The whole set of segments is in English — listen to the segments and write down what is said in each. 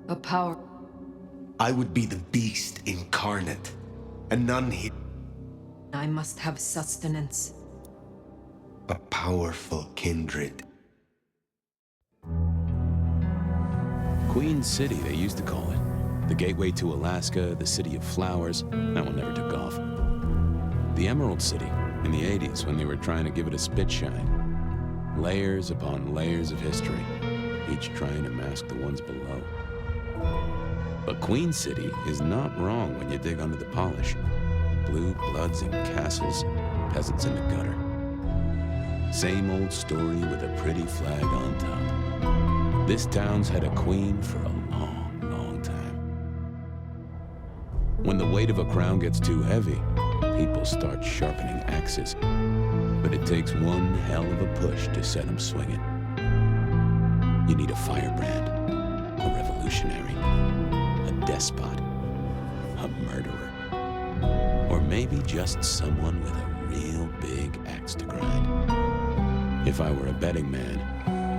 A power. I would be the beast incarnate, and none here. I must have sustenance. A powerful kindred. Queen City, they used to call it. The gateway to Alaska, the city of flowers. That one never took off. The Emerald City, in the 80s, when they were trying to give it a spit shine. Layers upon layers of history, each trying to mask the ones below. But Queen City is not wrong when you dig under the polish. Blue bloods in castles, peasants in the gutter. Same old story with a pretty flag on top. This town's had a queen for a long, long time. When the weight of a crown gets too heavy, people start sharpening axes. But it takes one hell of a push to set them swinging. You need a firebrand, a revolutionary, a despot, a murderer, or maybe just someone with a real big axe to grind. If I were a betting man,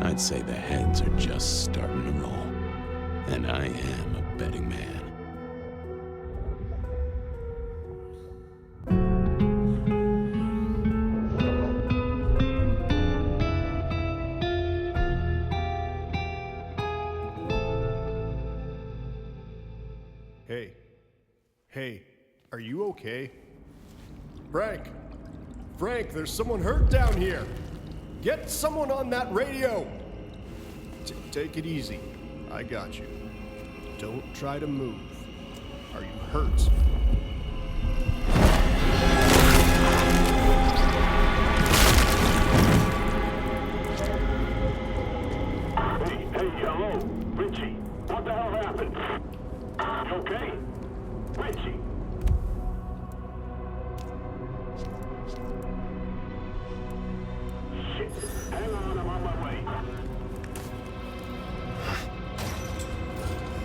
I'd say the heads are just starting to roll. And I am a betting man. Hey, are you okay? Frank, there's someone hurt down here. Get someone on that radio. Take it easy. I got you. Don't try to move. Are you hurt? Hey, hello, Richie. What the hell happened? You okay? Richie! Shit. Hang on, I'm on my way.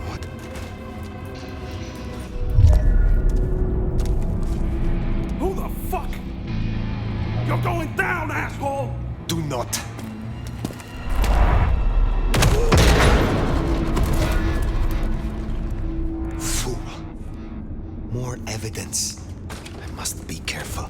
What? Who the fuck? You're going down, asshole! Do not. Fool. More evidence. I must be careful.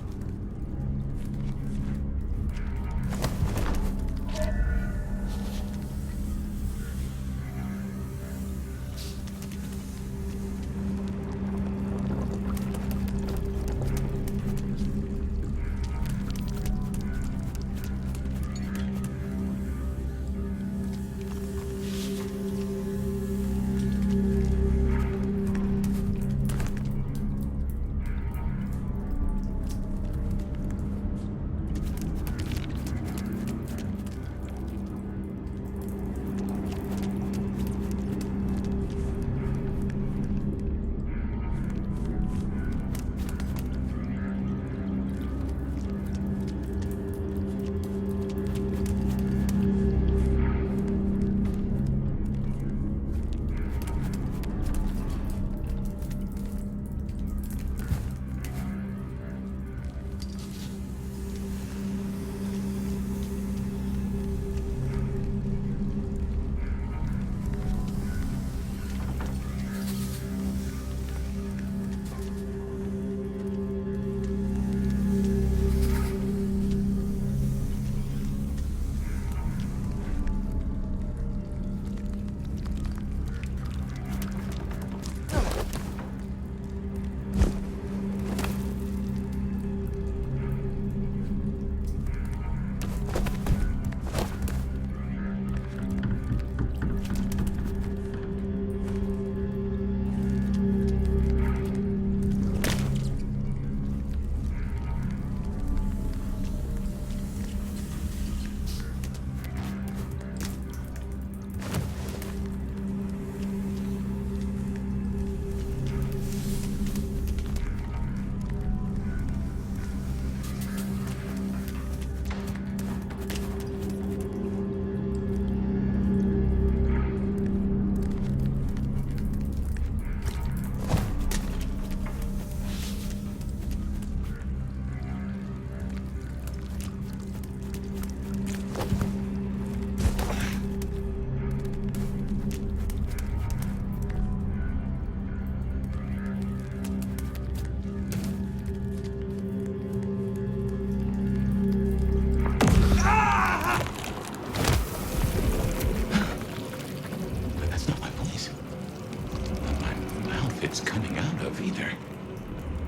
was coming out of either.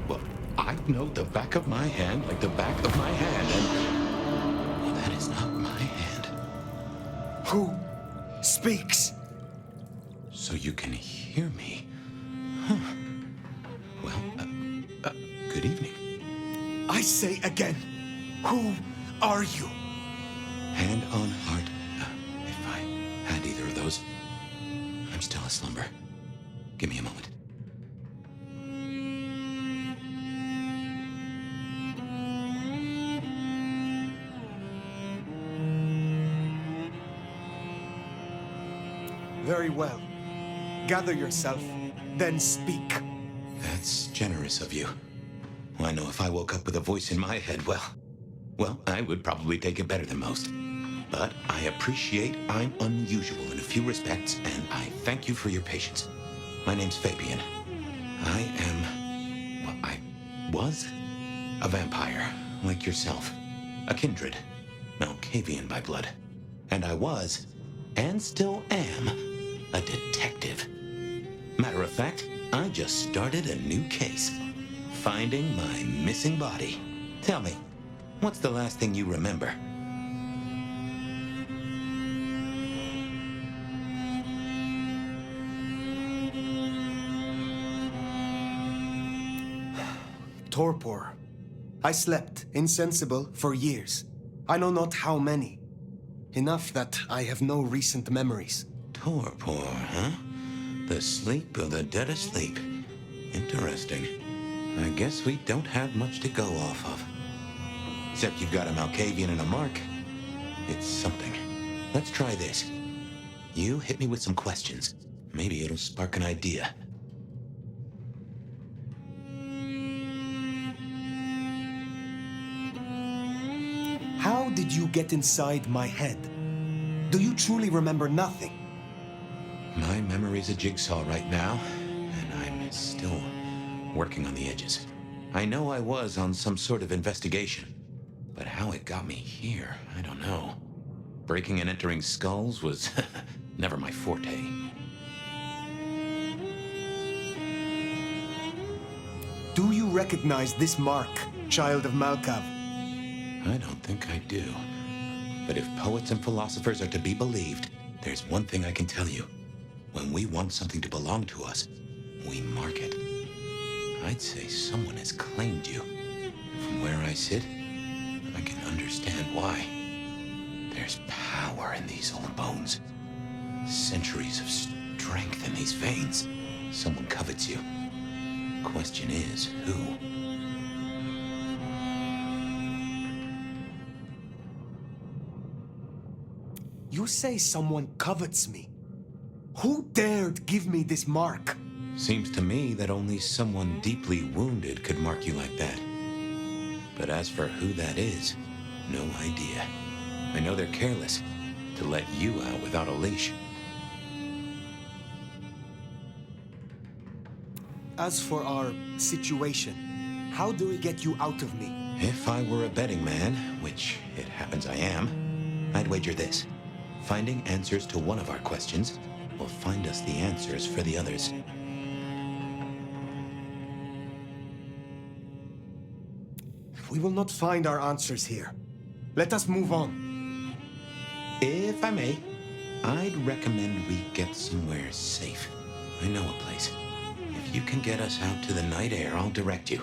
Well, I know the back of my hand like the back of my hand, and... Well, that is not my hand. Who speaks? So you can hear me. Huh. Well, good evening. I say again, who are you? Hand on heart, if I had either of those. I'm still aslumber. Give me a moment. Very well. Gather yourself, then speak. That's generous of you. I know if I woke up with a voice in my head, well, I would probably take it better than most. But I appreciate I'm unusual in a few respects, and I thank you for your patience. My name's Fabian. I was a vampire, like yourself. A kindred, Malkavian by blood. And I was, and still am, a detective. Matter of fact, I just started a new case. Finding my missing body. Tell me, what's the last thing you remember? Torpor. I slept, insensible, for years. I know not how many. Enough that I have no recent memories. Torpor, huh? The sleep of the dead asleep. Interesting. I guess we don't have much to go off of. Except you've got a Malkavian and a mark. It's something. Let's try this. You hit me with some questions. Maybe it'll spark an idea. How did you get inside my head? Do you truly remember nothing? My memory's a jigsaw right now, and I'm still working on the edges. I know I was on some sort of investigation, but how it got me here, I don't know. Breaking and entering skulls was never my forte. Do you recognize this mark, child of Malkav? I don't think I do. But if poets and philosophers are to be believed, there's one thing I can tell you. When we want something to belong to us, we mark it. I'd say someone has claimed you. From where I sit, I can understand why. There's power in these old bones. Centuries of strength in these veins. Someone covets you. Question is, who? You say someone covets me. Who dared give me this mark? Seems to me that only someone deeply wounded could mark you like that. But as for who that is, no idea. I know they're careless to let you out without a leash. As for our situation, how do we get you out of me? If I were a betting man, which it happens I am, I'd wager this. Finding answers to one of our questions will find us the answers for the others. We will not find our answers here. Let us move on. If I may, I'd recommend we get somewhere safe. I know a place. If you can get us out to the night air, I'll direct you.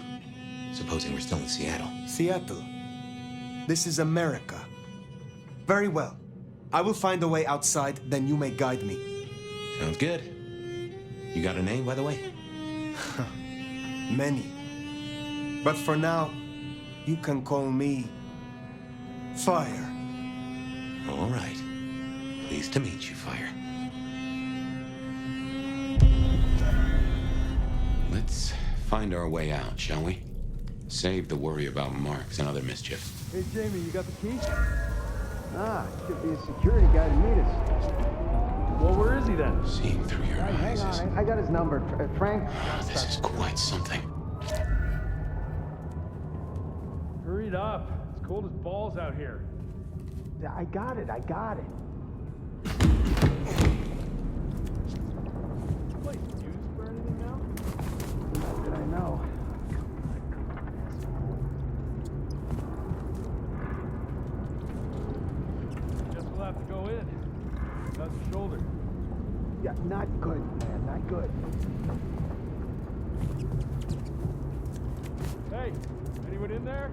Supposing we're still in Seattle. Seattle. This is America. Very well. I will find a way outside, then you may guide me. Sounds good. You got a name, by the way? Many. But for now, you can call me Fire. All right. Pleased to meet you, Fire. Let's find our way out, shall we? Save the worry about marks and other mischief. Hey, Jamie, you got the key? Ah, should be a security guy to meet us. Well, where is he then? Seeing through your Hang eyes is... on, I got his number. Frank? This is quite something. Hurry it up. It's cold as balls out here. I got it. Wait, used for anything now? How's the shoulder? Yeah, not good, man, not good. Hey, anyone in there?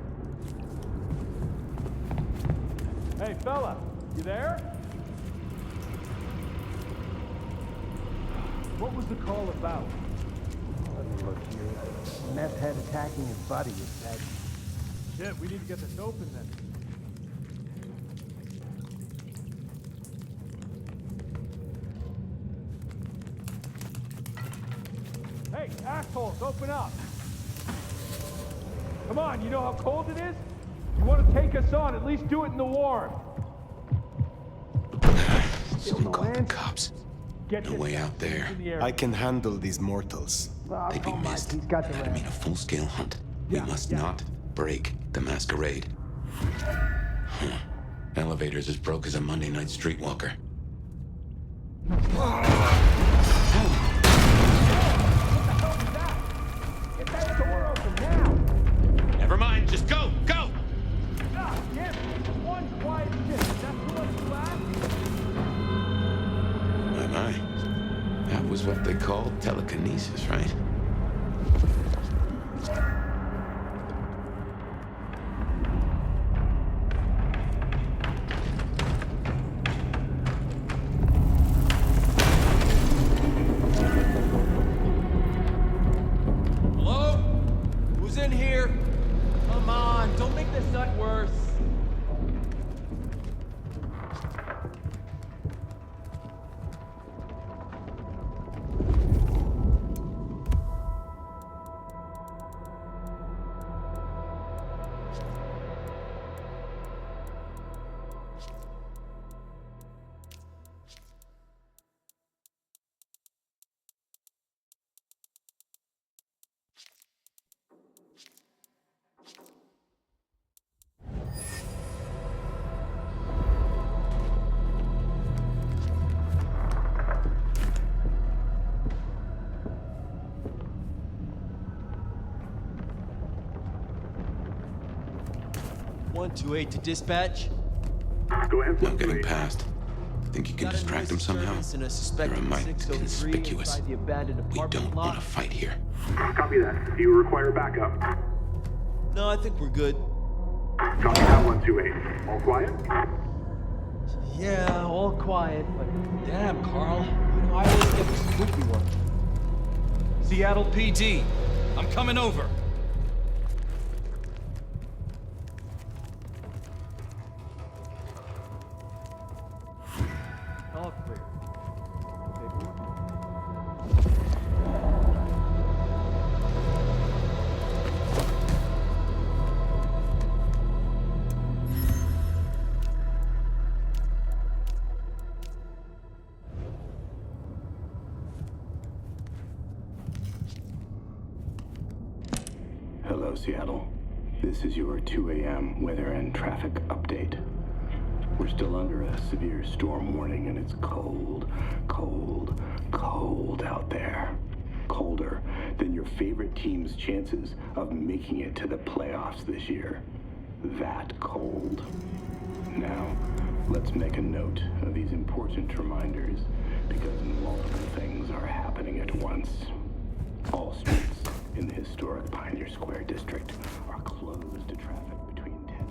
Hey, fella, you there? What was the call about? Let me look here. Meth head attacking his buddy is dead. Shit, we need to get this open then. Hey, assholes, open up! Come on, you know how cold it is? You want to take us on, at least do it in the warm. Someone called the cops. Get No this way out there. in the air. I can handle these mortals. Well, They'd be call Mike, missed. he's got the Had to mean a rest. full-scale hunt. We must not break the masquerade. Huh. Elevator's as broke as a Monday night streetwalker. Get that door open now! Never mind, just go! Go! Ah, damn it. One quiet shit. That's what you asked? My. That was what they called telekinesis, right? Hello? Who's in here? Come on, don't make this nut worse. One, 2-8 to dispatch. Go ahead, No getting 1-2-8. past. Think you can Got a distract them noise somehow? disturbance and a You're a suspected mite 603 conspicuous. inside the abandoned We apartment don't block. want to fight here. Copy that. Do you require backup? No, I think we're good. Copy that, 1-2-8. All quiet? Yeah, all quiet, but damn, Carl. You know, I always get the spooky one. Seattle PD. I'm coming over. All clear. Paperwork? Hello, Seattle. This is your 2 a.m. weather and traffic update. We're still under a severe storm warning, and it's cold, cold, cold out there. Colder than your favorite team's chances of making it to the playoffs this year. That cold. Now, let's make a note of these important reminders, because multiple things are happening at once. All streets in the historic Pioneer Square district are closed to traffic between 10.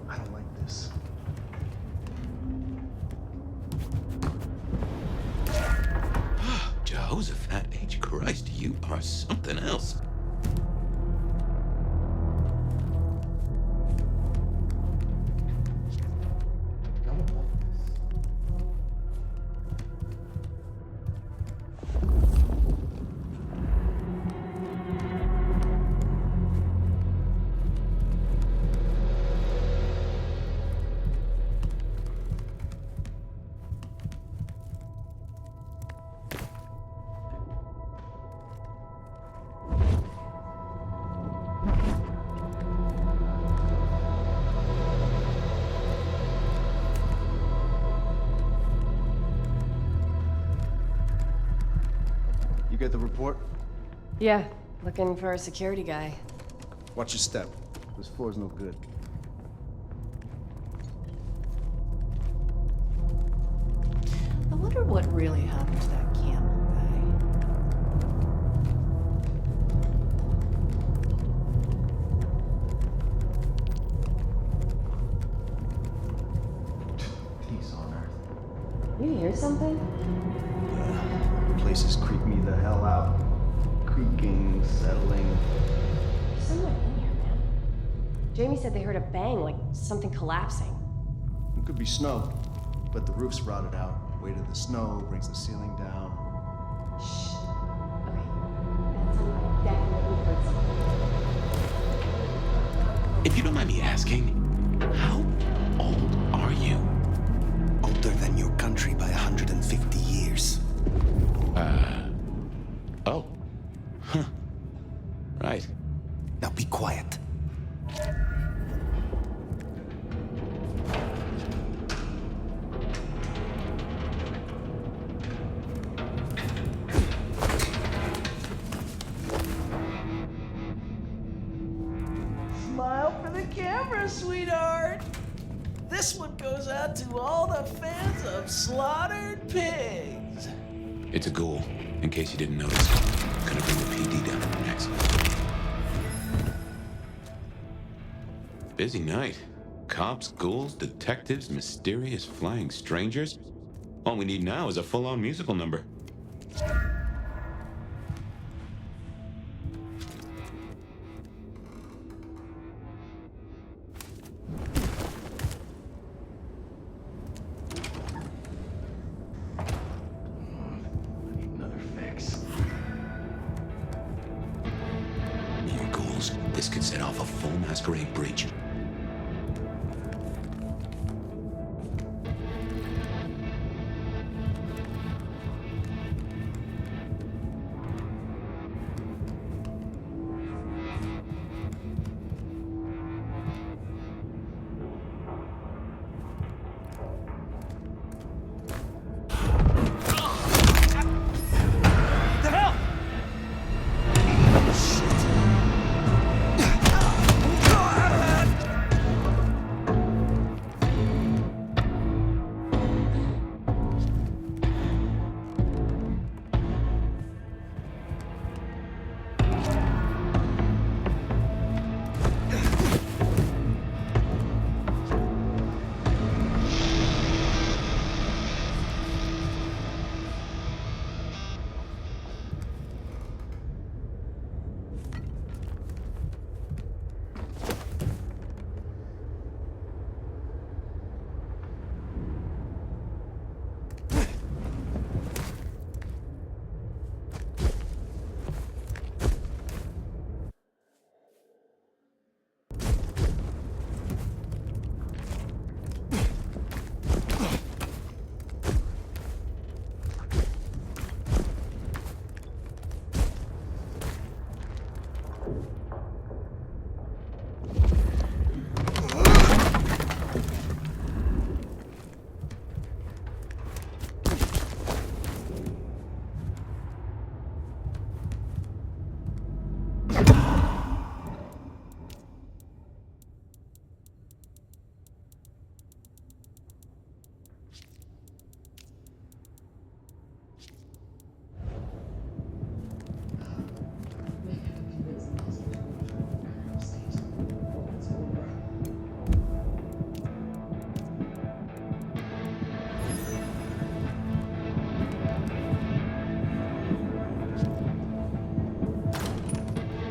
I don't like this. Jehoshaphat H. Christ, you are something else. I don't like this. Get the report? Yeah, looking for a security guy. Watch your step. This floor's no good. I wonder what really happened to that camel guy. Peace on Earth. You hear something? Yeah, places creep me the hell out. Creaking, settling. There's someone in here, man. Jamie said they heard a bang, like something collapsing. It could be snow, but the roof's rotted out. Weight of the snow brings the ceiling down. Shh. Okay. That time I definitely heard something. If you don't mind me asking, how old are you? Older than your country by 150 years. Oh. Huh. Right. Now be quiet. Smile for the camera, sweetheart. This one goes out to all the fans of slaughtered pigs. It's a ghoul, in case you didn't notice. Gonna bring the PD down next. Busy night. Cops, ghouls, detectives, mysterious flying strangers. All we need now is a full-on musical number. More ghouls. This could set off a full masquerade breach.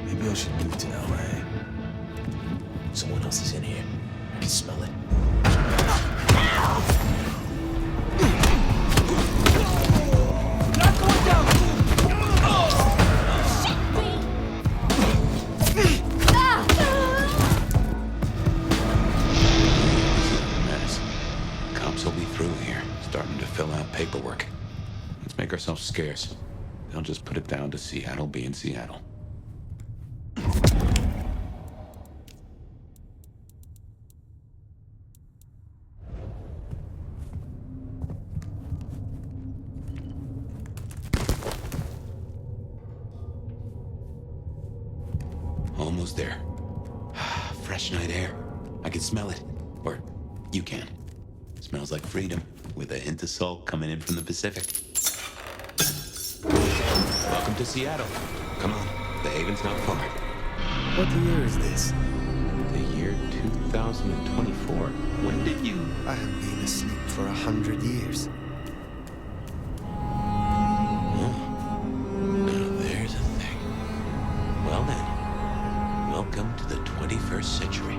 Maybe I should move to LA. Someone else is in here. I can smell it. Not going down! Mess. Cops will be through here, starting to fill out paperwork. Let's make ourselves scarce. They'll just put it down to Seattle being Seattle. almost there. Fresh night air. I can smell it. Or you can. Smells like freedom, with a hint of salt coming in from the Pacific. Welcome to Seattle. Come on, the haven's not far. What year is this? The year 2024. When did you... I have been asleep for 100 years. Now there's a thing. Well then, welcome to the 21st century.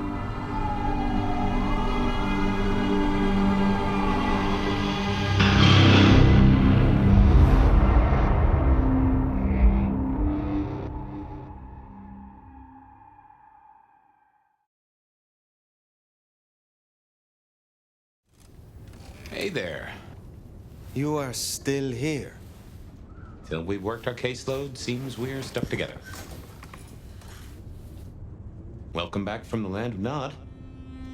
Hey there. You are still here. Till we've worked our caseload, seems we're stuck together. Welcome back from the land of Nod.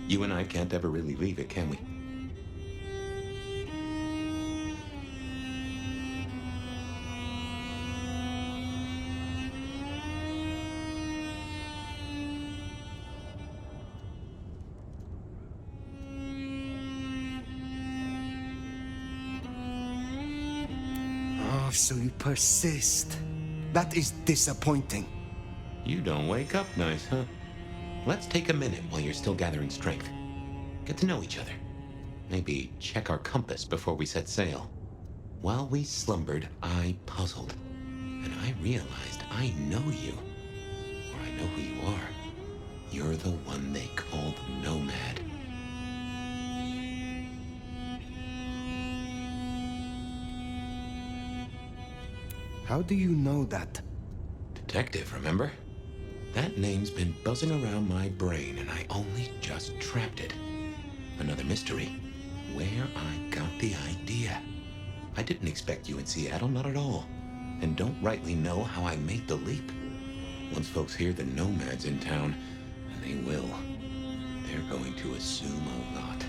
You and I can't ever really leave it, can we? Oh, so you persist. That is disappointing. You don't wake up nice, huh? Let's take a minute while you're still gathering strength. Get to know each other. Maybe check our compass before we set sail. While we slumbered, I puzzled. And I realized I know you. Or I know who you are. You're the one they call the Nomad. How do you know that? Detective, remember? That name's been buzzing around my brain, and I only just trapped it. Another mystery. Where I got the idea. I didn't expect you in Seattle, not at all. And don't rightly know how I made the leap. Once folks hear the Nomad's in town, and they will, they're going to assume a lot.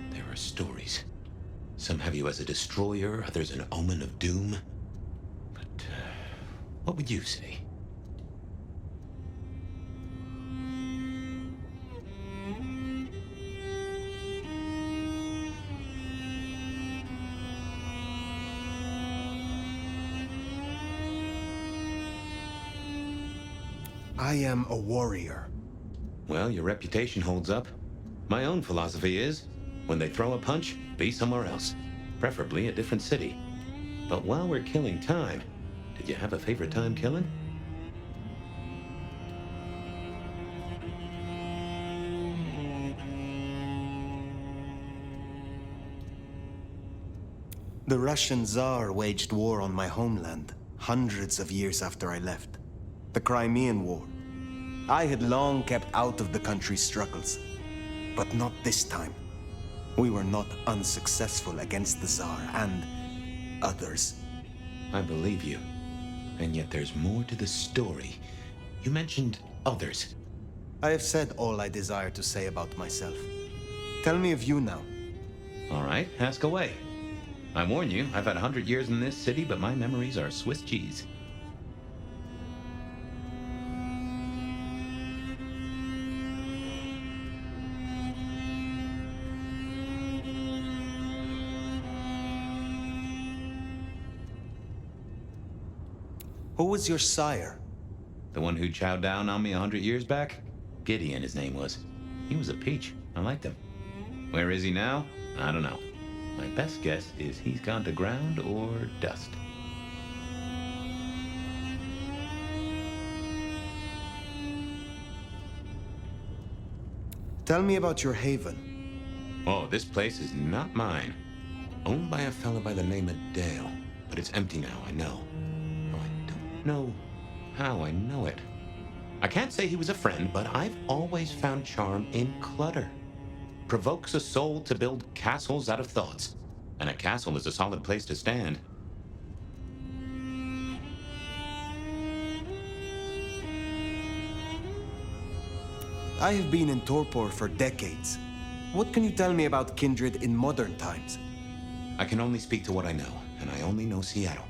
There are stories. Some have you as a destroyer, others an omen of doom. But, what would you say? I am a warrior. Well, your reputation holds up. My own philosophy is, when they throw a punch, be somewhere else. Preferably a different city. But while we're killing time, did you have a favorite time killing? The Russian Tsar waged war on my homeland, hundreds of years after I left. The Crimean War. I had long kept out of the country's struggles. But not this time. We were not unsuccessful against the Tsar and others. I believe you. And yet there's more to the story. You mentioned others. I have said all I desire to say about myself. Tell me of you now. All right, ask away. I warn you, I've had 100 years in this city, but my memories are Swiss cheese. Who was your sire? The one who chowed down on me 100 years back? Gideon, his name was. He was a peach. I liked him. Where is he now? I don't know. My best guess is he's gone to ground or dust. Tell me about your haven. Oh, this place is not mine. Owned by a fella by the name of Dale. But it's empty now, I know. Oh, I don't know how I know it. I can't say he was a friend, but I've always found charm in clutter. Provokes a soul to build castles out of thoughts. And a castle is a solid place to stand. I have been in Torpor for decades. What can you tell me about Kindred in modern times? I can only speak to what I know, and I only know Seattle.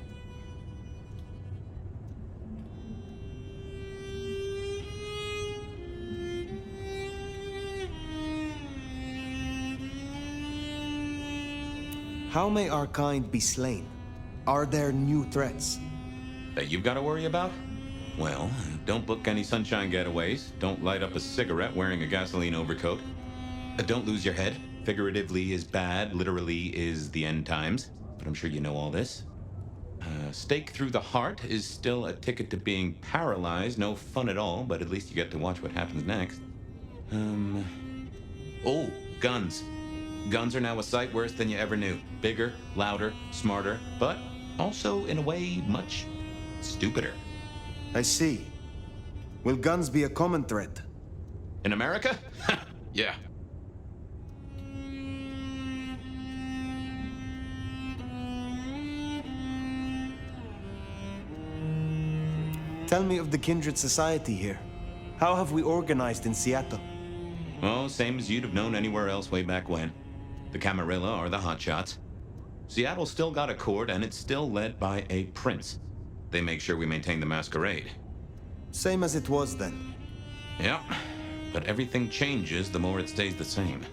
How may our kind be slain? Are there new threats? That you've got to worry about? Well, don't book any sunshine getaways. Don't light up a cigarette wearing a gasoline overcoat. Don't lose your head. Figuratively is bad, literally is the end times. But I'm sure you know all this. Stake through the heart is still a ticket to being paralyzed. No fun at all, but at least you get to watch what happens next. Oh, guns. Guns are now a sight worse than you ever knew. Bigger, louder, smarter, but also, in a way, much stupider. I see. Will guns be a common threat? In America? Yeah. Tell me of the Kindred Society here. How have we organized in Seattle? Well, same as you'd have known anywhere else way back when. The Camarilla are the hotshots. Seattle's still got a court, and it's still led by a prince. They make sure we maintain the masquerade. Same as it was then. Yeah, but everything changes the more it stays the same.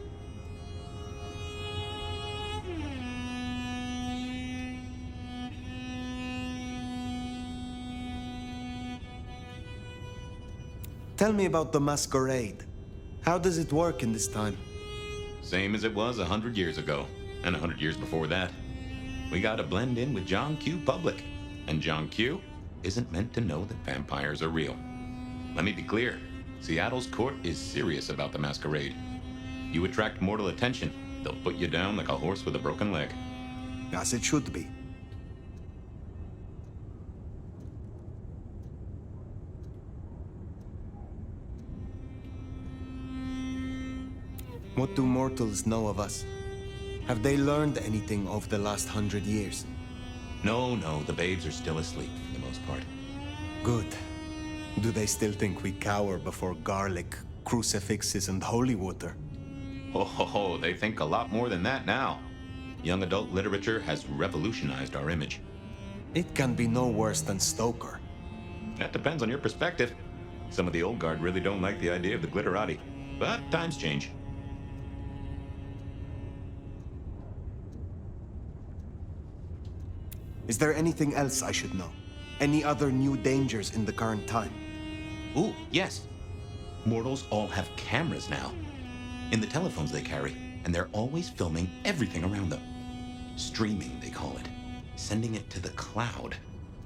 Tell me about the masquerade. How does it work in this time? Same as it was 100 years ago, and 100 years before that. We gotta blend in with John Q. Public, and John Q. isn't meant to know that vampires are real. Let me be clear, Seattle's court is serious about the masquerade. You attract mortal attention, they'll put you down like a horse with a broken leg. As it should be. What do mortals know of us? Have they learned anything over the last 100 years? No, the babes are still asleep for the most part. Good. Do they still think we cower before garlic, crucifixes, and holy water? Oh, they think a lot more than that now. Young adult literature has revolutionized our image. It can be no worse than Stoker. That depends on your perspective. Some of the old guard really don't like the idea of the glitterati, but times change. Is there anything else I should know? Any other new dangers in the current time? Ooh, yes. Mortals all have cameras now. In the telephones they carry, and they're always filming everything around them. Streaming, they call it. Sending it to the cloud.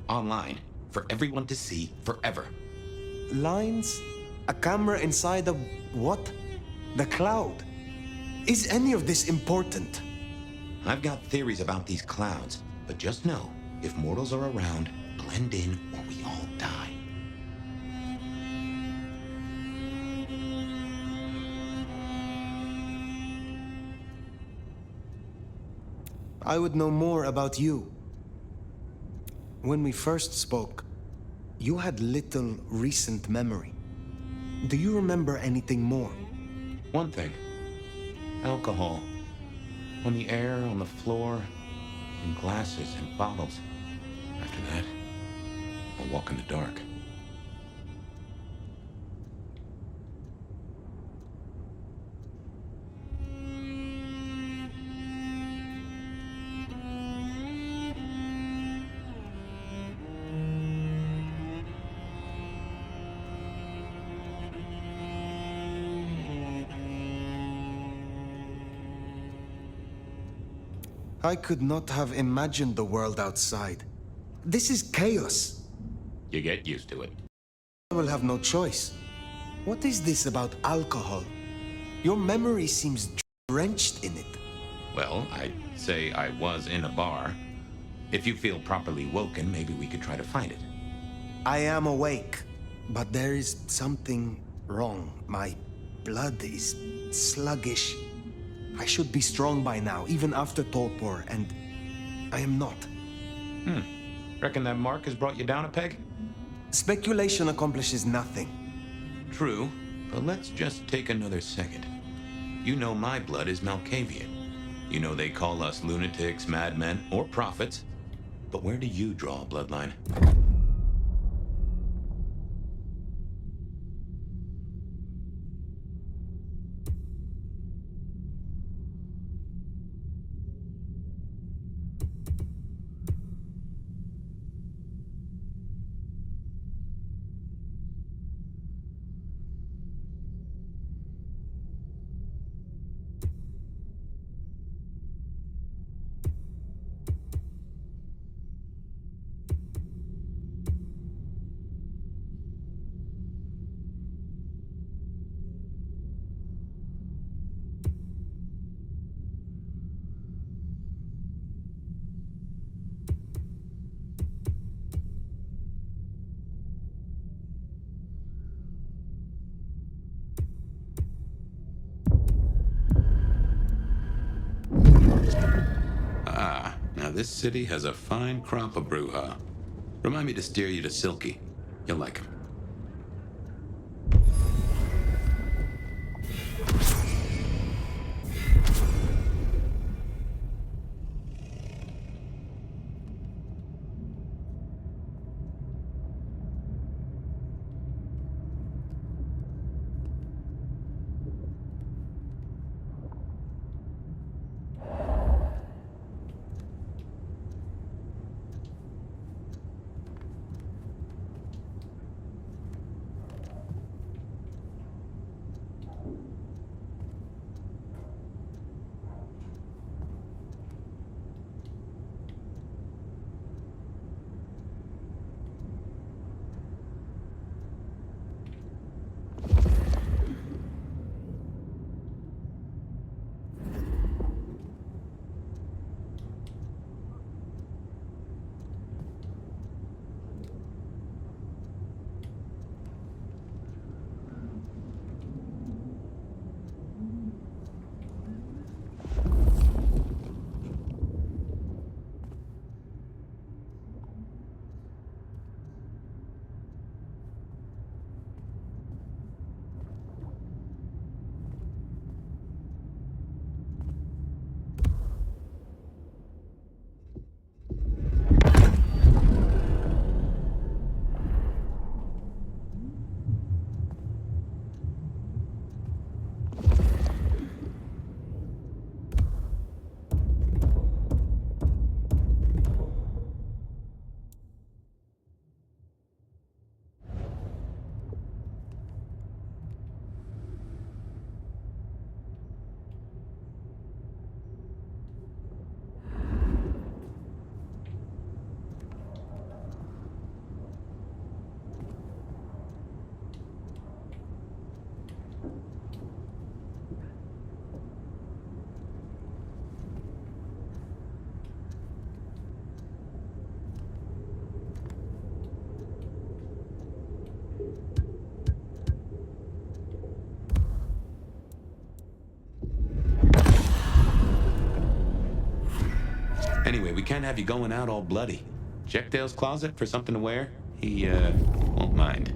Online, for everyone to see forever. Lines? A camera inside a what? The cloud? Is any of this important? I've got theories about these clouds, but just know, if mortals are around, blend in or we all die. I would know more about you. When we first spoke, you had little recent memory. Do you remember anything more? One thing. Alcohol. On the air, on the floor, in glasses and bottles. After that, I'll walk in the dark. I could not have imagined the world outside. This is chaos. You get used to it. I will have no choice. What is this about alcohol? Your memory seems drenched in it. Well, I'd say I was in a bar. If you feel properly woken, maybe we could try to find it. I am awake, but there is something wrong. My blood is sluggish. I should be strong by now, even after torpor, and I am not. Reckon that mark has brought you down a peg? Speculation accomplishes nothing. True, but let's just take another second. You know my blood is Malkavian. You know they call us lunatics, madmen, or prophets. But where do you draw a bloodline? this city has a fine crop of Bruja. Remind me to steer you to Silky. You'll like him. Anyway, we can't have you going out all bloody. Check Dale's closet for something to wear. He, won't mind.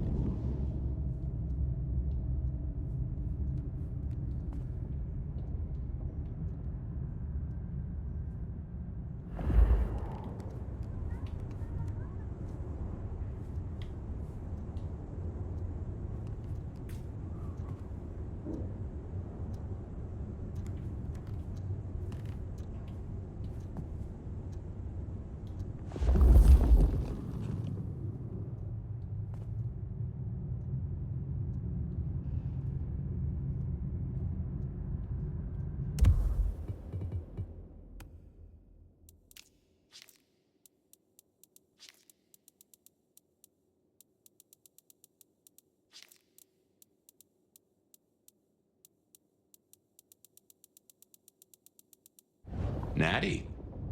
Natty.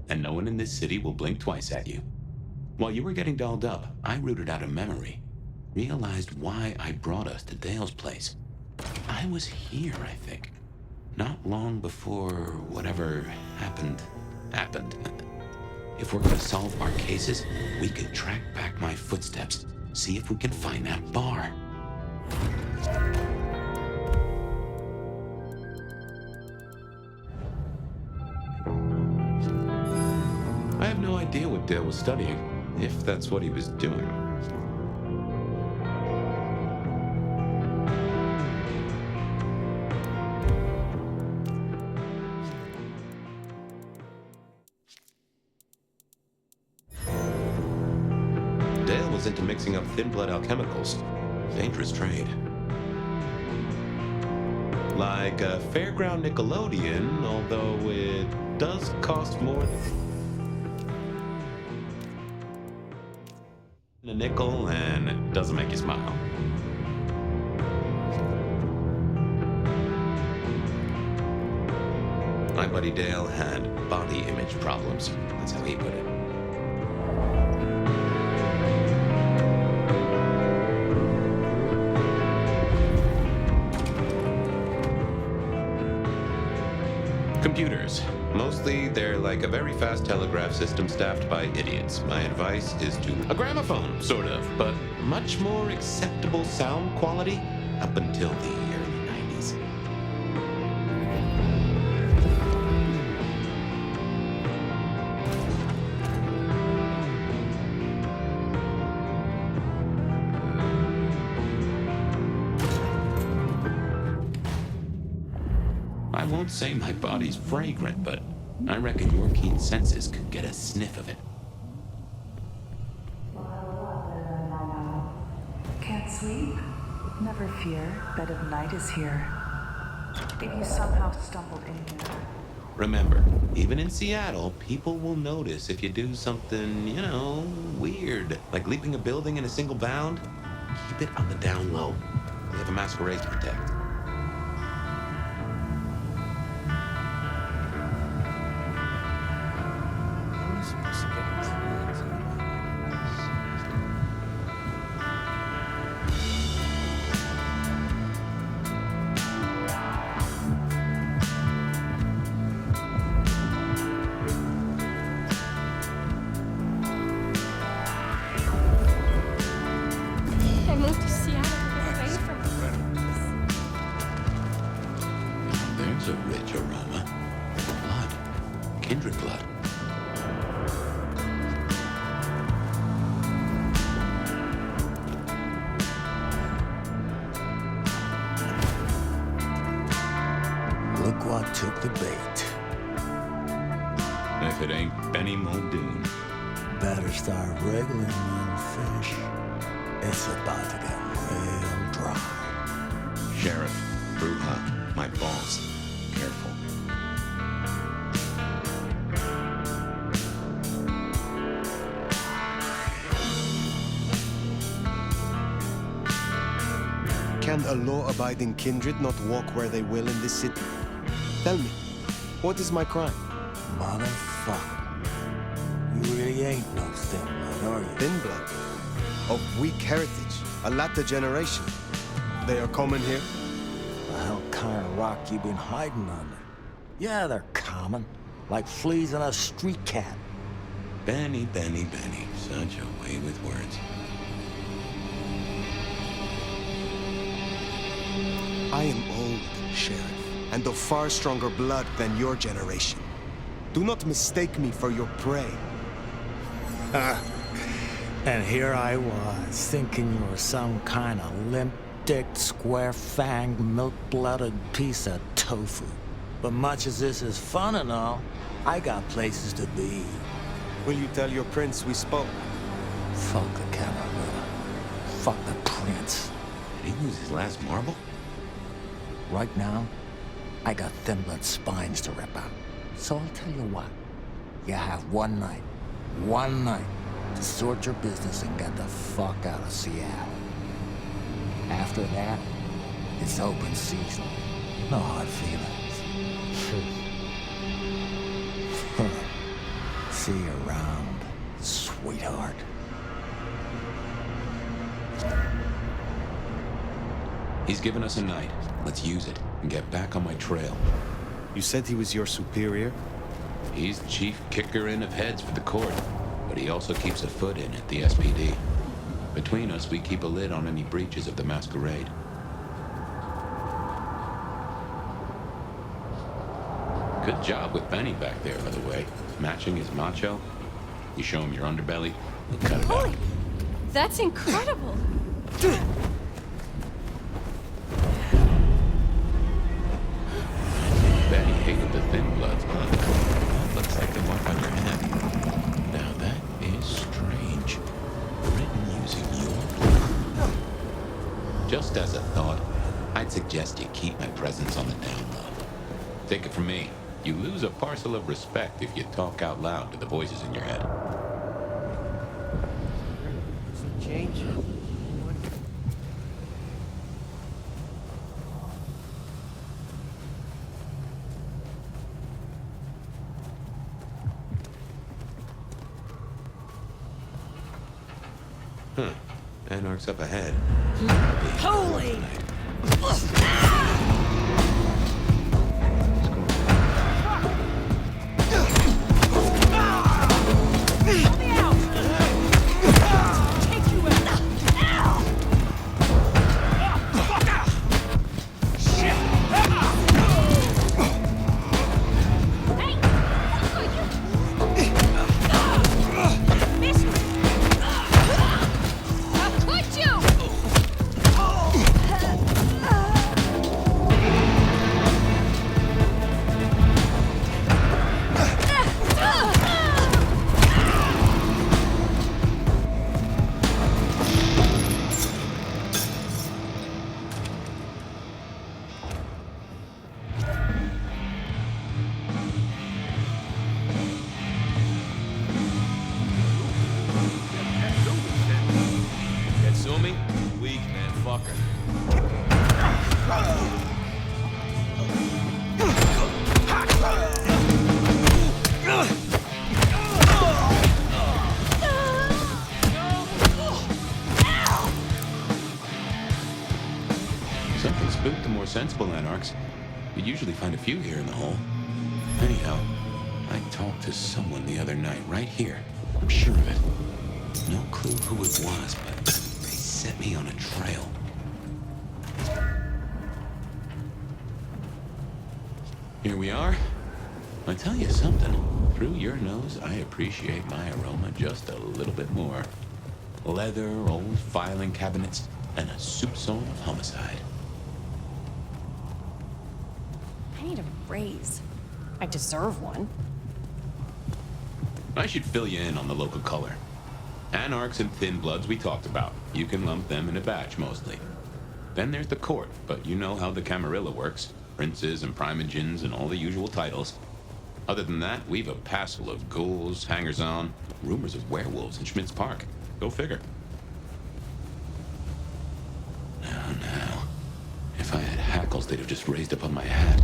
And no one in this city will blink twice at you. While you were getting dolled up, I rooted out a memory. Realized why I brought us to Dale's place. I was here, I think. Not long before whatever happened. If we're gonna solve our cases, we could track back my footsteps. See if we can find that bar. I have no idea what Dale was studying, if that's what he was doing. Dale was into mixing up thin blood alchemicals. Dangerous trade. Like a fairground Nickelodeon, although it does cost more than a nickel, and it doesn't make you smile. My buddy Dale had body image problems. That's how he put it. Computers. Mostly, they're like a very fast telegraph system staffed by idiots. My advice is to a gramophone, sort of, but much more acceptable sound quality up until the early 90s. I won't say my body's fragrant, but I reckon your keen senses could get a sniff of it. Can't sleep? Never fear. Bed of night is here. If you somehow stumbled in here. Remember, even in Seattle, people will notice if you do something, weird. Like leaping a building in a single bound. Keep it on the down low. We have a masquerade to protect. I moved to Seattle to get away from There's a rich aroma. Blood. Kindred blood. Look what took the bait. If it ain't Benny Muldoon. Better start wriggling, little fish. It's about to get real dry. Sheriff, Bruja, my boss. Careful. Can a law-abiding kindred not walk where they will in this city? Tell me, what is my crime? Motherfucker. You really ain't no thin blood, are you? Thin blood? Of weak heritage, a latter generation. They are common here? The hell kind of rock you been hiding under? Yeah, they're common. Like fleas on a street cat. Benny. Such a way with words. I am old, Sheriff, and of far stronger blood than your generation. Do not mistake me for your prey. And here I was, thinking you were some kind of limp-dicked, square-fanged, milk-blooded piece of tofu. But much as this is fun and all, I got places to be. Will you tell your prince we spoke? Fuck the Capitulo. Fuck the prince. Did he lose his last marble? Right now, I got thin blood spines to rip out. So I'll tell you what. You have one night to sort your business and get the fuck out of Seattle. After that, it's open season. No hard feelings. See you around, sweetheart. He's given us a night. Let's use it and get back on my trail. You said he was your superior? He's chief kicker in of heads for the court, but he also keeps a foot in at the SPD. Between us, we keep a lid on any breaches of the masquerade. Good job with Benny back there, by the way. Matching his macho. You show him your underbelly, he'll cut it out. That's incredible. Benny hated the thin bloods, huh? That looks like the mark on your head. Now that is strange. Written using your blood. Just as a thought, I'd suggest you keep my presence on the down low. Take it from me. You lose a parcel of respect if you talk out loud to the voices in your head. Change. Huh. Anarch's up ahead. Holy! motherfucker. Something spooked the more sensible anarchs. You'd usually find a few here in the hole. Anyhow, I talked to someone the other night, right here. I'm sure of it. No clue who it was, but they set me on a trail. Here we are. I tell you something. Through your nose, I appreciate my aroma just a little bit more. Leather, old filing cabinets, and a soupçon of homicide. I need a raise. I deserve one. I should fill you in on the local color. Anarchs and thin bloods we talked about. You can lump them in a batch mostly. Then there's the court, but you know how the Camarilla works. Princes and primogens and all the usual titles. Other than that, we've a passel of ghouls, hangers-on, rumors of werewolves in Schmidt's Park. Go figure. Now. If I had hackles, they'd have just raised up on my hat.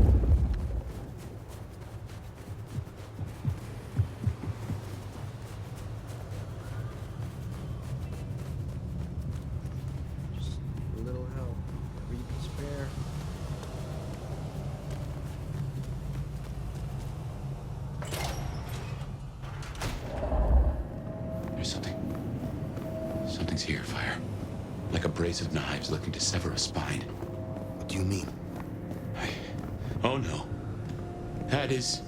A little help. We can spare. There's something's here, Fire. Like a brace of knives looking to sever a spine. What do you mean? Oh no. That is...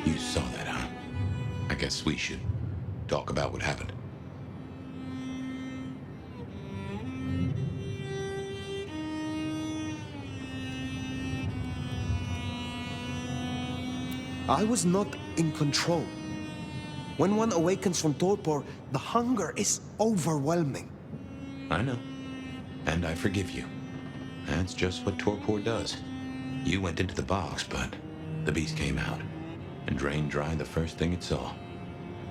You saw that, huh? I guess we should talk about what happened. I was not in control. When one awakens from torpor, the hunger is overwhelming. I know. And I forgive you. That's just what torpor does. You went into the box, but the beast came out and drained dry the first thing it saw.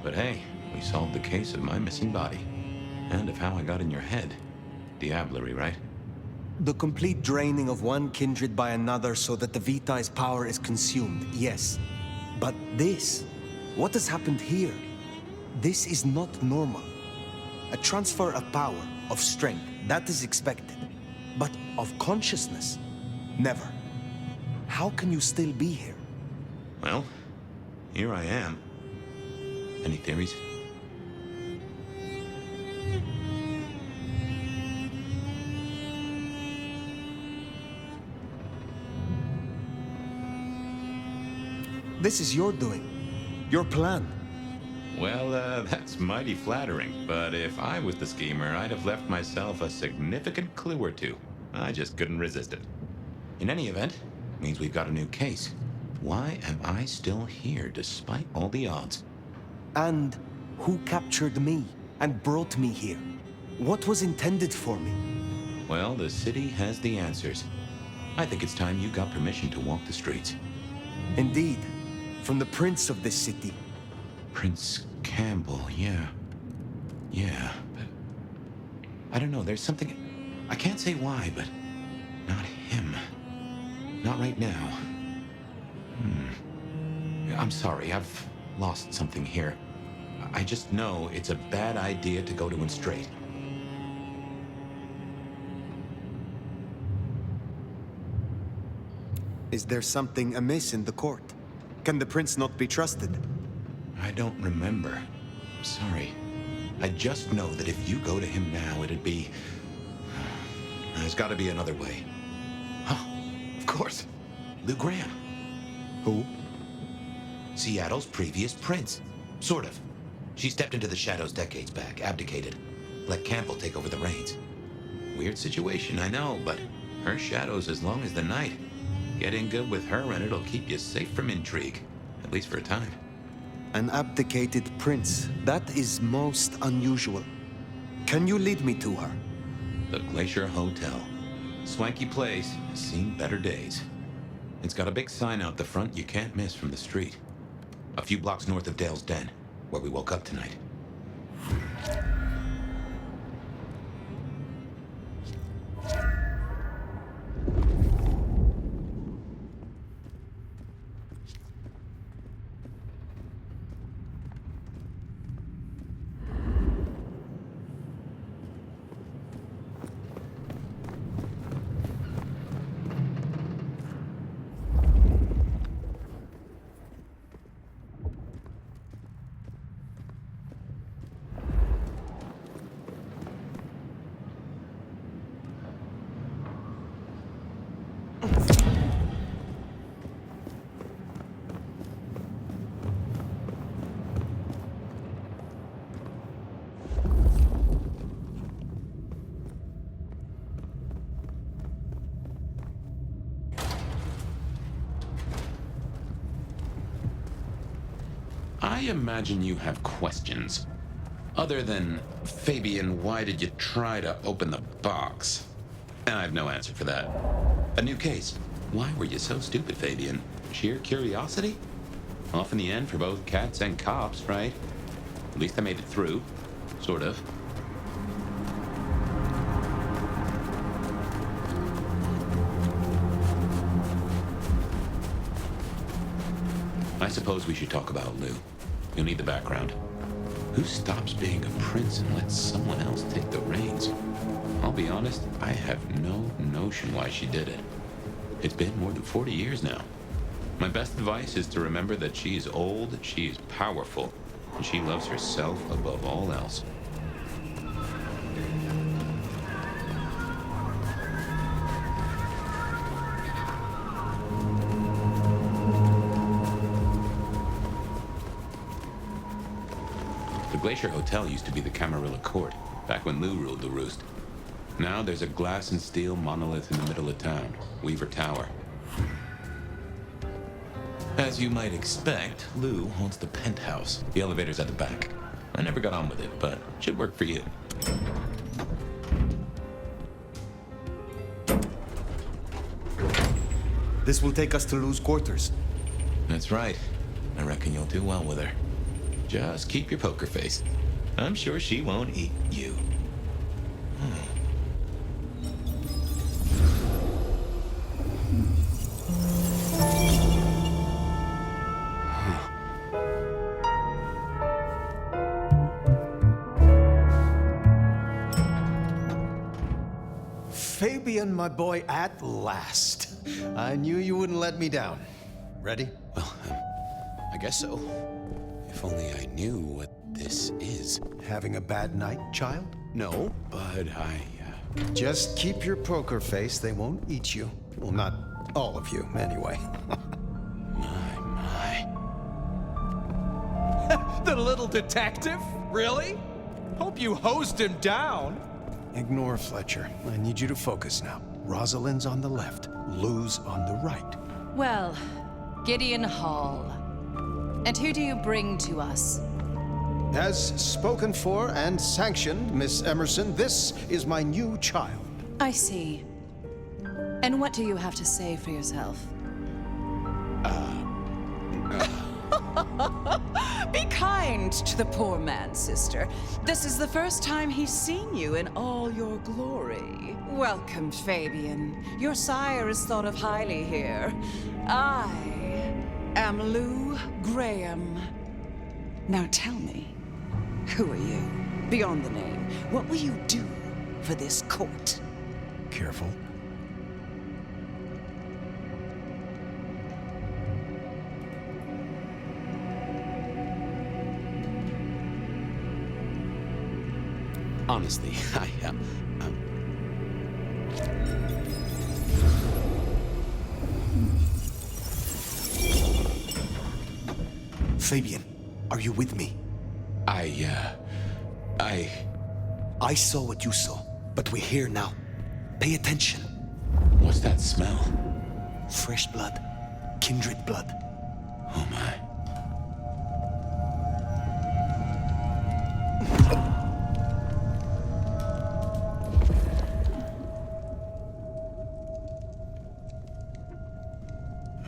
But hey, we solved the case of my missing body. And of how I got in your head. Diablerie, right? The complete draining of one kindred by another so that the Vitae's power is consumed, yes. But this, what has happened here? This is not normal. A transfer of power, of strength, that is expected. But of consciousness, never. How can you still be here? Well, here I am. Any theories? This is your doing. Your plan. Well, that's mighty flattering, but if I was the schemer, I'd have left myself a significant clue or two. I just couldn't resist it. In any event, means we've got a new case. Why am I still here, despite all the odds? And who captured me and brought me here? What was intended for me? Well, the city has the answers. I think it's time you got permission to walk the streets. Indeed. From the prince of this city. Prince Campbell, yeah. Yeah, but... I don't know, there's something... I can't say why, but... not him. Not right now. I'm sorry, I've lost something here. I just know it's a bad idea to go to him straight. Is there something amiss in the court? Can the prince not be trusted? I don't remember. I'm sorry. I just know that if you go to him now, it'd be... There's gotta be another way. Oh, of course. Lou Graham. Who? Seattle's previous prince. Sort of. She stepped into the shadows decades back, abdicated. Let Campbell take over the reins. Weird situation, I know, but her shadow's as long as the night. Get in good with her and it'll keep you safe from intrigue. At least for a time. An abdicated prince. That is most unusual. Can you lead me to her? The Glacier Hotel. Swanky place, has seen better days. It's got a big sign out the front you can't miss from the street. A few blocks north of Dale's Den, where we woke up tonight. I imagine you have questions. Other than, Fabian, why did you try to open the box? And I have no answer for that. A new case. Why were you so stupid, Fabian? Sheer curiosity? Off in the end for both cats and cops, right? At least I made it through. Sort of. I suppose we should talk about Lou. You'll need the background. Who stops being a prince and lets someone else take the reins? I'll be honest, I have no notion why she did it. It's been more than 40 years now. My best advice is to remember that she is old, she is powerful, and she loves herself above all else. The Glacier Hotel used to be the Camarilla Court, back when Lou ruled the roost. Now there's a glass and steel monolith in the middle of town, Weaver Tower. As you might expect, Lou owns the penthouse. The elevator's at the back. I never got on with it, but should work for you. This will take us to Lou's quarters. That's right. I reckon you'll do well with her. Just keep your poker face. I'm sure she won't eat you. Fabian, my boy, at last. I knew you wouldn't let me down. Ready? Well, I guess so. If only I knew what this is. Having a bad night, child? No. But Just keep your poker face. They won't eat you. Well, not all of you, anyway. My. The little detective? Really? Hope you hosed him down. Ignore Fletcher. I need you to focus now. Rosalind's on the left, Lou's on the right. Well, Gideon Hall. And who do you bring to us? As spoken for and sanctioned, Miss Emerson, this is my new child. I see. And what do you have to say for yourself? Be kind to the poor man, sister. This is the first time he's seen you in all your glory. Welcome, Fabian. Your sire is thought of highly here. I am Lou Graham. Now tell me, who are you? Beyond the name, what will you do for this court? Careful. Honestly, I am. Fabian, are you with me? I saw what you saw, but we're here now. Pay attention. What's that smell? Fresh blood. Kindred blood. Oh my.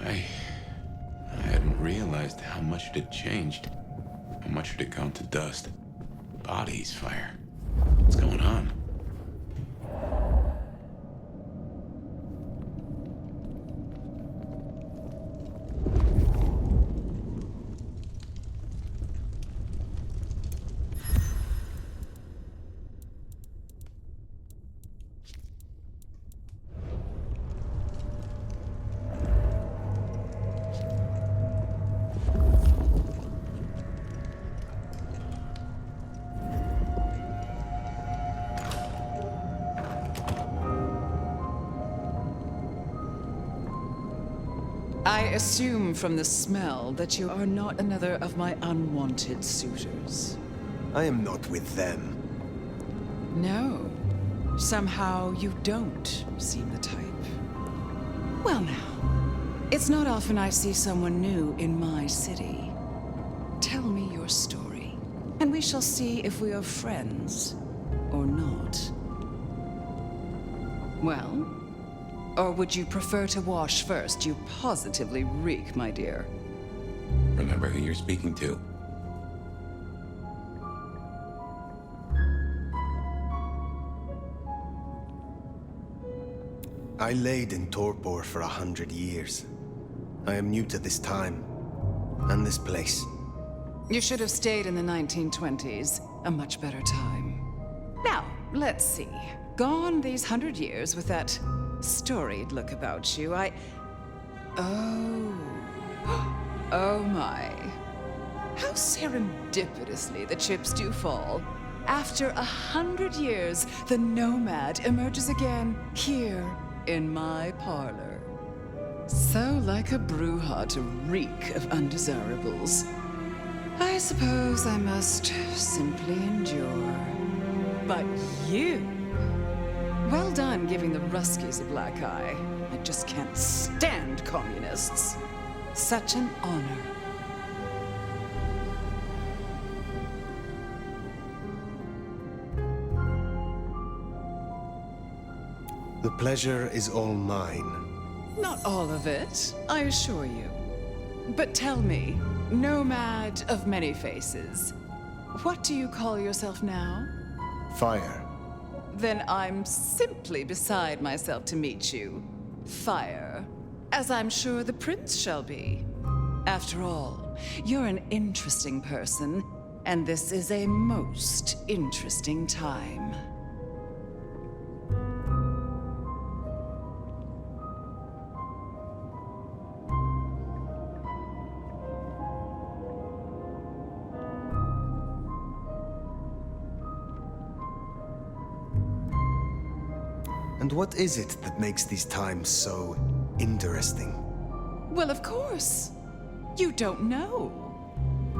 I hadn't realized how much it had changed. How much it had gone to dust. Bodies, fire. What's going on? I assume from the smell that you are not another of my unwanted suitors. I am not with them. No. Somehow you don't seem the type. Well now, it's not often I see someone new in my city. Tell me your story, and we shall see if we are friends or not. Well? Or would you prefer to wash first? You positively reek, my dear. Remember who you're speaking to. I laid in torpor for 100 years. I am new to this time, and this place. You should have stayed in the 1920s. A much better time. Now, let's see. Gone these 100 years with that storied look about you, Oh my. How serendipitously the chips do fall. After 100 years, the nomad emerges again here in my parlor. So like a brouhaha to reek of undesirables. I suppose I must simply endure. But you... Well done giving the Ruskies a black eye. I just can't stand communists. Such an honor. The pleasure is all mine. Not all of it, I assure you. But tell me, nomad of many faces, what do you call yourself now? Fire. Then I'm simply beside myself to meet you. Fire. As I'm sure the prince shall be. After all, you're an interesting person, and this is a most interesting time. And what is it that makes these times so interesting? Well, of course. You don't know.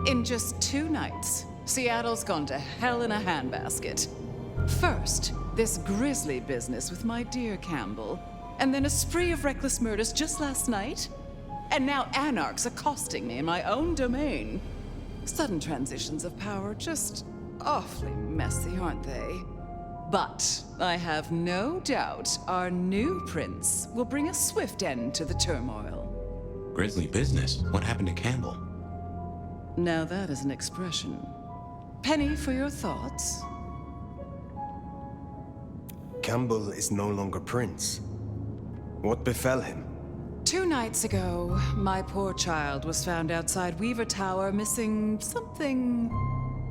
In just 2 nights, Seattle's gone to hell in a handbasket. First, this grisly business with my dear Campbell, and then a spree of reckless murders just last night. And now anarchs accosting me in my own domain. Sudden transitions of power, just awfully messy, aren't they? But I have no doubt our new prince will bring a swift end to the turmoil. Grisly business? What happened to Campbell? Now that is an expression. Penny for your thoughts? Campbell is no longer prince. What befell him? 2 nights ago, my poor child was found outside Weaver Tower missing something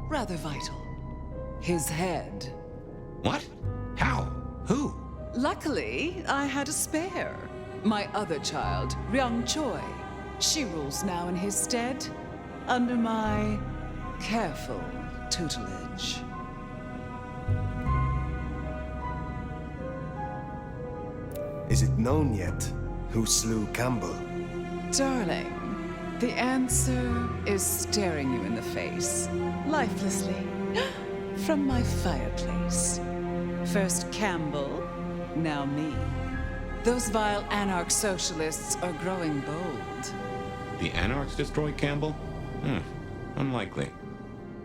rather vital. His head. What? How? Who? Luckily, I had a spare. My other child, Ryung Choi. She rules now in his stead, under my careful tutelage. Is it known yet who slew Campbell? Darling, The answer is staring you in the face, lifelessly, from my fireplace. First Campbell, now me. Those vile anarch socialists are growing bold. The Anarchs destroyed Campbell? Unlikely.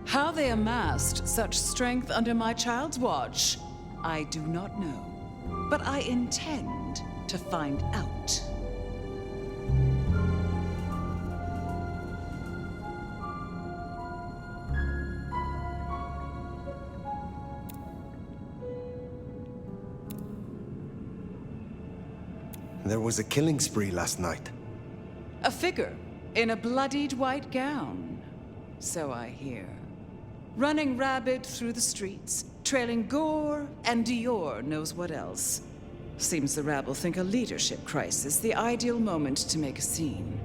How they amassed such strength under my child's watch, I do not know. But I intend to find out. There was a killing spree last night. A figure in a bloodied white gown. So I hear. Running rabid through the streets, trailing gore and Dior knows what else. Seems the rabble think a leadership crisis the ideal moment to make a scene.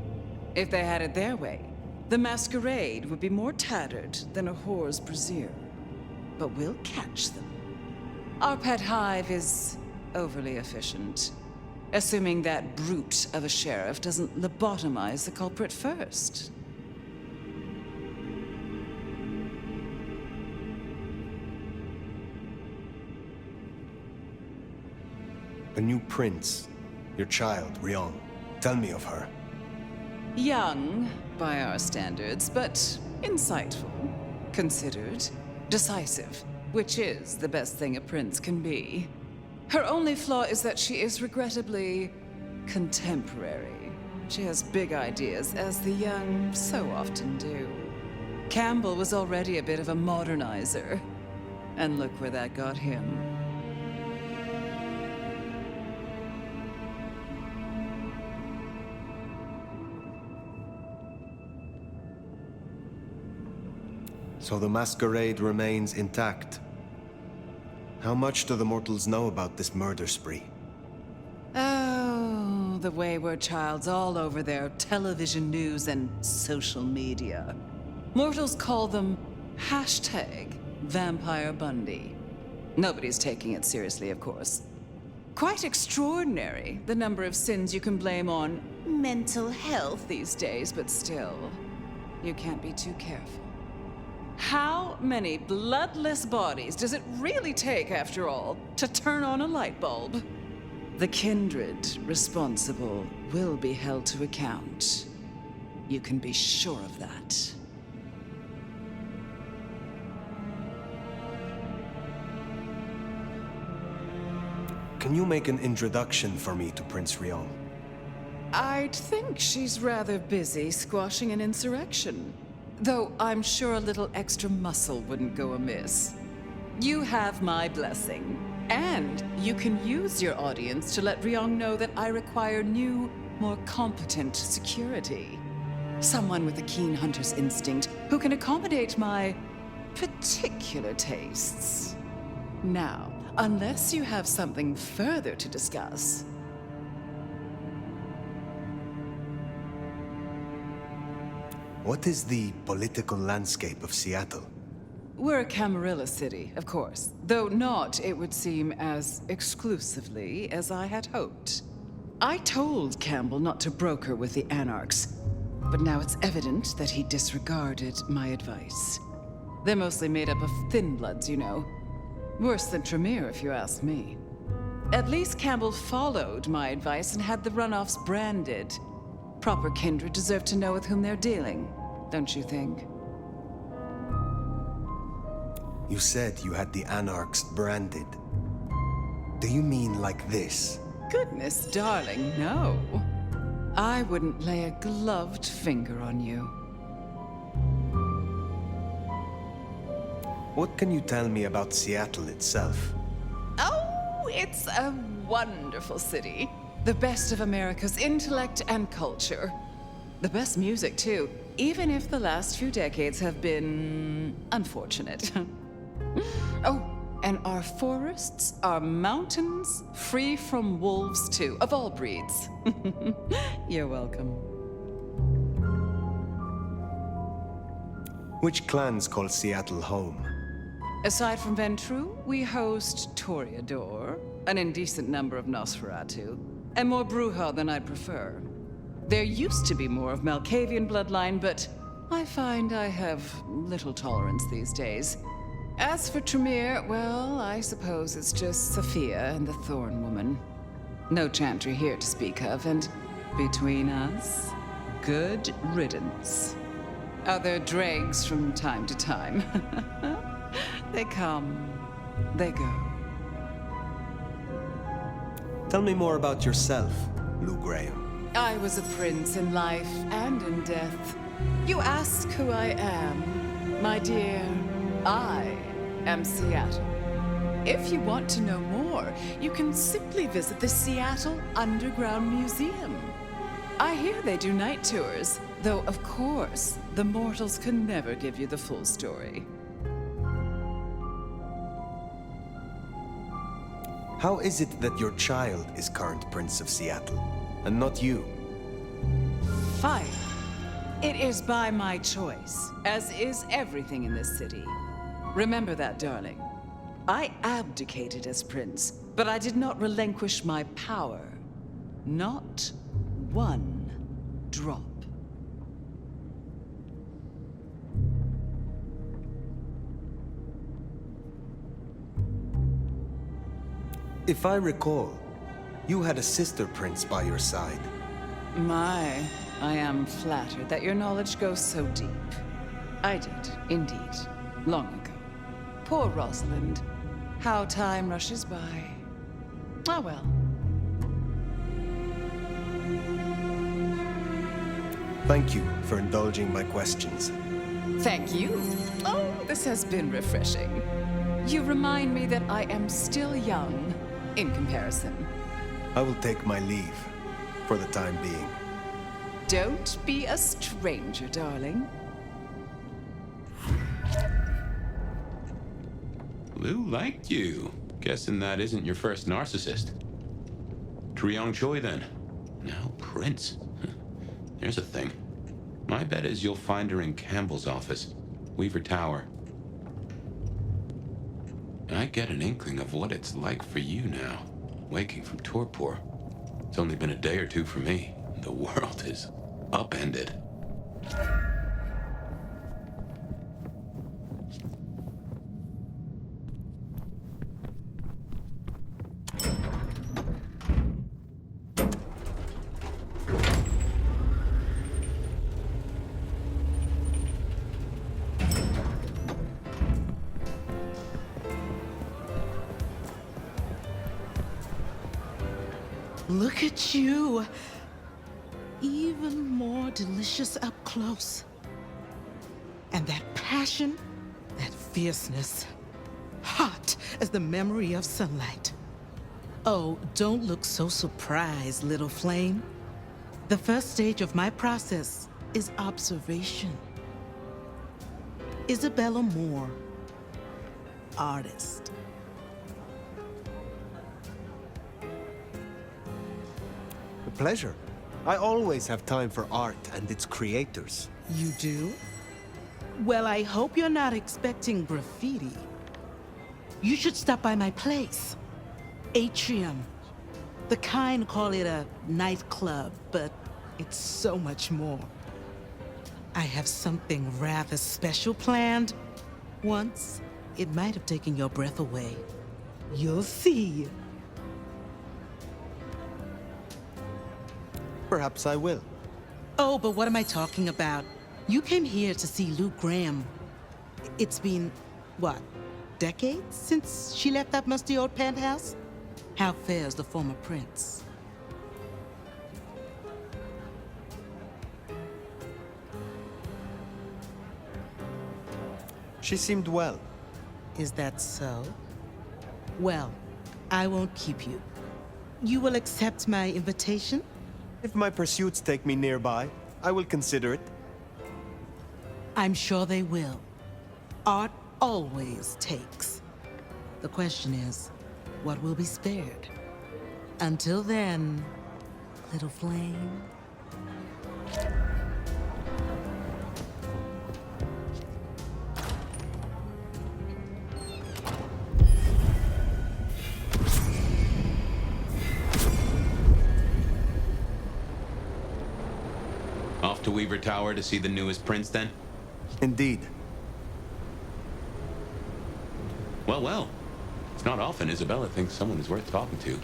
If they had it their way, the masquerade would be more tattered than a whore's brassiere. But we'll catch them. Our pet hive is overly efficient. Assuming that brute of a sheriff doesn't lobotomize the culprit first. The new prince, your child, Rion. Tell me of her. Young, by our standards, but insightful, considered, decisive, which is the best thing a prince can be. Her only flaw is that she is regrettably contemporary. She has big ideas, as the young so often do. Campbell was already a bit of a modernizer. And look where that got him. So the masquerade remains intact. How much do the mortals know about this murder spree? Oh, the wayward child's all over their television news and social media. Mortals call them #Vampire Bundy. Nobody's taking it seriously, of course. Quite extraordinary, the number of sins you can blame on mental health these days, but still, you can't be too careful. How many bloodless bodies does it really take, after all, to turn on a light bulb? The kindred responsible will be held to account. You can be sure of that. Can you make an introduction for me to Prince Rion? I'd think she's rather busy squashing an insurrection. Though I'm sure a little extra muscle wouldn't go amiss. You have my blessing. And you can use your audience to let Rion know that I require new, more competent security. Someone with a keen hunter's instinct who can accommodate my particular tastes. Now, unless you have something further to discuss. What is the political landscape of Seattle? We're a Camarilla city, of course. Though not, it would seem, as exclusively as I had hoped. I told Campbell not to broker with the Anarchs, but now it's evident that he disregarded my advice. They're mostly made up of thin bloods, you know. Worse than Tremere, if you ask me. At least Campbell followed my advice and had the runoffs branded. Proper kindred deserve to know with whom they're dealing, don't you think? You said you had the Anarchs branded. Do you mean like this? Goodness, darling, no. I wouldn't lay a gloved finger on you. What can you tell me about Seattle itself? Oh, it's a wonderful city. The best of America's intellect and culture. The best music, too, even if the last few decades have been unfortunate. Oh, and our forests, our mountains, free from wolves, too, of all breeds. You're welcome. Which clans call Seattle home? Aside from Ventru, we host Toreador, an indecent number of Nosferatu, and more Bruja than I'd prefer. There used to be more of Malkavian bloodline, but I find I have little tolerance these days. As for Tremere, well, I suppose it's just Sophia and the Thorn Woman. No Chantry here to speak of, and between us, good riddance. Other dregs from time to time. They come, they go. Tell me more about yourself, Lou Graham. I was a prince in life and in death. You ask who I am. My dear, I am Seattle. If you want to know more, you can simply visit the Seattle Underground Museum. I hear they do night tours, though of course, the mortals can never give you the full story. How is it that your child is current Prince of Seattle, and not you? Fire. It is by my choice, as is everything in this city. Remember that, darling. I abdicated as prince, but I did not relinquish my power. Not one drop. If I recall, you had a sister prince by your side. My, I am flattered that your knowledge goes so deep. I did, indeed, long ago. Poor Rosalind. How time rushes by. Ah, well. Thank you for indulging my questions. Thank you. Oh, this has been refreshing. You remind me that I am still young in comparison. I will take my leave for the time being. Don't be a stranger, darling. Lou liked you. Guessing that isn't your first narcissist. Triong Choi, then. Now Prince. Here's a thing. My bet is you'll find her in Campbell's office, Weaver Tower. I get an inkling of what it's like for you now, waking from torpor. It's only been a day or two for me. The world is upended. Look at you. Even more delicious up close. And that passion, that fierceness, hot as the memory of sunlight. Oh, don't look so surprised, little flame. The first stage of my process is observation. Isabella Moore, artist. A pleasure. I always have time for art and its creators. You do? Well, I hope you're not expecting graffiti. You should stop by my place. Atrium. The kind call it a nightclub, but it's so much more. I have something rather special planned. Once, it might have taken your breath away. You'll see. Perhaps I will. Oh, but what am I talking about? You came here to see Lou Graham. It's been, what, decades since she left that musty old penthouse? How fares the former prince? She seemed well. Is that so? Well, I won't keep you. You will accept my invitation? If my pursuits take me nearby, I will consider it. I'm sure they will. Art always takes. The question is, what will be spared? Until then, little flame. Weaver Tower to see the newest prince, then? Indeed. Well, well. It's not often Isabella thinks someone is worth talking to.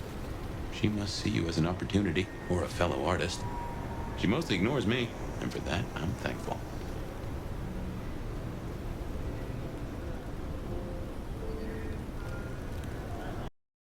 She must see you as an opportunity, or a fellow artist. She mostly ignores me, and for that, I'm thankful.